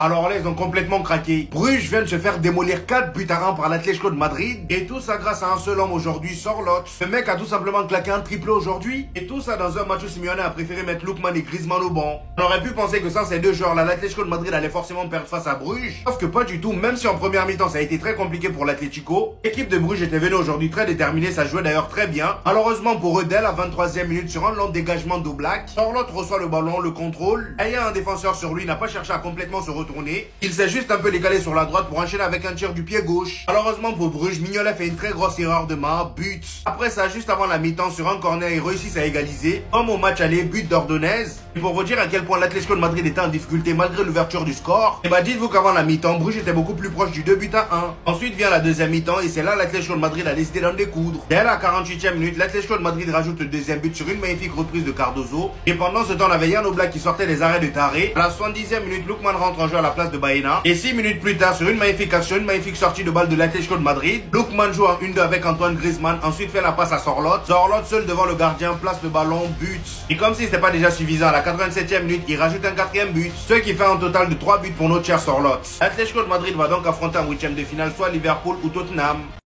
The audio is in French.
Alors là, ils ont complètement craqué. Bruges vient de se faire démolir 4 buts à 1 par l'Atlético de Madrid. Et tout ça grâce à un seul homme aujourd'hui, Sorloth. Ce mec a tout simplement claqué un triplé aujourd'hui. Et tout ça dans un match où Simeone a préféré mettre Lookman et Griezmann au banc. On aurait pu penser que sans ces deux joueurs là, l'Atlético de Madrid allait forcément perdre face à Bruges. Sauf que pas du tout, même si en première mi-temps ça a été très compliqué pour l'Atlético. L'équipe de Bruges était venue aujourd'hui très déterminée, ça jouait d'ailleurs très bien. Malheureusement pour eux, dès la 23e minute, sur un long dégagement d'Oblak, Sorloth reçoit le ballon, le contrôle. Ayant un défenseur sur lui, n'a pas cherché à complètement se retourner. Il s'est juste un peu décalé sur la droite pour enchaîner avec un tir du pied gauche. Malheureusement pour Bruges, Mignolet fait une très grosse erreur de main, but. Après ça, juste avant la mi-temps, sur un corner, ils réussissent à égaliser. Comme au match aller, but d'Ordonez. Et pour vous dire à quel point l'Atlético de Madrid était en difficulté malgré l'ouverture du score, et bah dites-vous qu'avant la mi-temps, Bruges était beaucoup plus proche du 2 buts à 1. Ensuite vient la deuxième mi-temps et c'est là l'Atlético de Madrid a décidé d'en découdre. Dès la 48e minute, l'Atlético de Madrid rajoute le deuxième but sur une magnifique reprise de Cardozo. Et pendant ce temps, on avait Jan Oblak qui sortait des arrêts de Taré. À la 70e minute, Lookman rentre en jeu à la place de Baena. Et 6 minutes plus tard, sur une magnifique action, une magnifique sortie de balle de l'Atlético de Madrid, Lookman joue en 1-2 avec Antoine Griezmann, ensuite fait la passe à Sorloth. Sorloth seul devant le gardien place le ballon, but. Et comme si c'était pas déjà suffisant, à la 87e minute, il rajoute un quatrième but, ce qui fait un total de 3 buts pour notre cher Sorloth. L'Atlético de Madrid va donc affronter en 8e de finale soit Liverpool ou Tottenham.